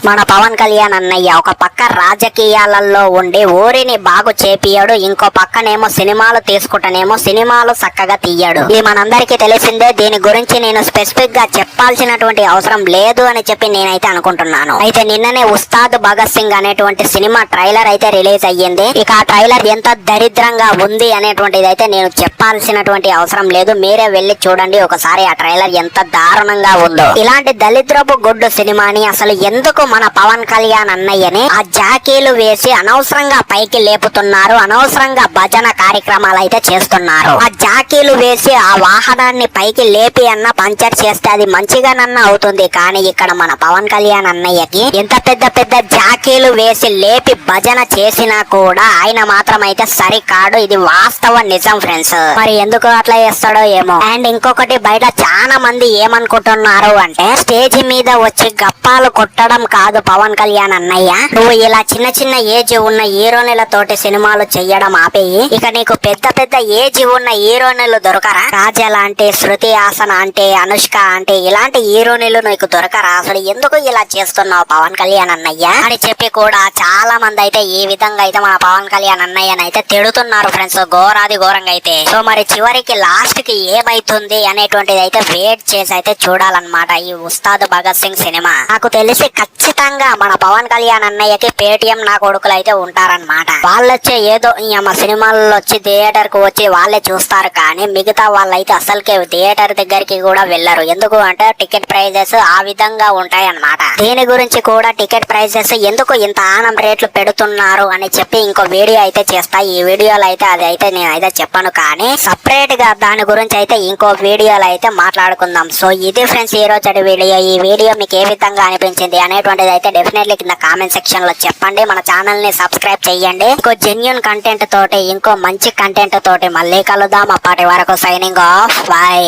మన పవన్ కళ్యాణ్ అన్నయ్య ఒక పక్క రాజకీయాలలో ఉండి ఊరిని బాగు చేపియాడు, ఇంకో పక్కనేమో సినిమాలు తీసుకుంటానేమో సినిమాలు చక్కగా తీయాడు. ఇది మనందరికీ తెలిసిందే. దీని గురించి నేను స్పెసిఫిక్ గా చెప్పాల్సినటువంటి అవసరం లేదు అని చెప్పి నేనైతే అనుకుంటున్నాను. అయితే నిన్ననే ఉస్తాద్ భగత్ సింగ్ అనేటువంటి సినిమా ట్రైలర్ అయితే రిలీజ్ అయ్యింది. ఇక ఆ ట్రైలర్ ఎంత దరిద్రంగా ఉంది అనేటువంటిది అయితే నేను చెప్పాల్సినటువంటి అవసరం లేదు. మీరే వెళ్లి చూడండి ఒకసారి ఆ ట్రైలర్ ఎంత దారుణంగా ఉందో. ఇలాంటి దళిద్రపు గుడ్డు సినిమాని అసలు ఎందుకు మన పవన్ కళ్యాణ్ అన్నయ్యని ఆ జాకీలు వేసి అనవసరంగా పైకి లేపుతున్నారు, అనవసరంగా భజన కార్యక్రమాలు అయితే చేస్తున్నారు. ఆ జాకీలు వేసి ఆ వాహనాన్ని పైకి లేపి అన్న పంచర్ చేస్తే అది మంచిగానన్నా అవుతుంది. కానీ ఇక్కడ మన పవన్ కళ్యాణ్ అన్నయ్యకి ఎంత పెద్ద పెద్ద జాకీలు వేసి లేపి భజన చేసినా కూడా ఆయన మాత్రం అయితే సరికాడు. ఇది వాస్తవ నిజం ఫ్రెండ్స్. మరి ఎందుకు అట్లా చేస్తాడో ఏమో. అండ్ ఇంకొకటి, బయట చాలా మంది ఏమనుకుంటున్నారు అంటే స్టేజ్ మీద వచ్చి గప్పాలు కొట్టడం కాదు పవన్ కళ్యాణ్ అన్నయ్య, నువ్వు ఇలా చిన్న చిన్న ఏజ్ ఉన్న హీరోయిన్లతోటి సినిమాలు చెయ్యడం ఆపేయి. ఇక నీకు పెద్ద పెద్ద ఏజ్ ఉన్న హీరోయిన్లు దొరకరా? కాజల్ అంటే, శృతి హాసన్ అంటే, అనుష్క అంటే ఇలాంటి హీరోయిన్లు నీకు దొరకరా? అసలు ఎందుకు ఇలా చేస్తున్నావు పవన్ కళ్యాణ్ అన్నయ్య అని చెప్పి కూడా చాలా మంది అయితే ఈ విధంగా అయితే మన పవన్ కళ్యాణ్ అన్నయ్యని అయితే తిడుతున్నారు ఫ్రెండ్స్, ఘోరాది ఘోరంగా అయితే. సో మరి చివరికి లాస్ట్ కి ఏమైతుంది అనేటువంటిది అయితే వెయిట్ చేసి అయితే చూడాలన్నమాట ఈ ఉస్తాద్ భగత్ సింగ్ సినిమా. నాకు తెలిసి ఖచ్చితంగా మన పవన్ కళ్యాణ్ అన్నయ్యకి పేటిఎం నా కొడుకులు అయితే ఉంటారన్నమాట. వాళ్ళు వచ్చే ఏదో మా సినిమాల్లో వచ్చి థియేటర్ కు వచ్చి వాళ్ళే చూస్తారు, కానీ మిగతా వాళ్ళైతే అసలుకే థియేటర్ దగ్గరికి కూడా వెళ్ళరు. ఎందుకు అంటే టికెట్ ప్రైజెస్ ఆ విధంగా ఉంటాయి అన్నమాట. దీని గురించి కూడా టికెట్ ప్రైజెస్ ఎందుకు ఇంత ఆనం రేట్లు పెడుతున్నారు అని చెప్పి ఇంకో వీడియో అయితే చేస్తా. ఈ వీడియోలో అయితే అది అయితే నేనైతే చెప్పను, కానీ సపరేట్ గా దాని గురించి అయితే ఇంకో వీడియోలో అయితే మాట్లాడుకుందాం. సో ఇది ఫ్రెండ్స్ ఈ రోజు వీడియో. ఈ వీడియో మీకు ఏ విధంగా అనిపించింది అనేటువంటిది అయితే డెఫినెట్లీ కింద కామెంట్ సెక్షన్ లో చెప్పండి. మన ఛానల్ ని సబ్స్క్రైబ్ చేయండి. ఇంకో జెన్యూన్ కంటెంట్ తోటి, ఇంకో మంచి కంటెంట్ తోటి మళ్ళీ కలుద్దాం. అప్పటి వరకు సైనింగ్ ఆఫ్. బై.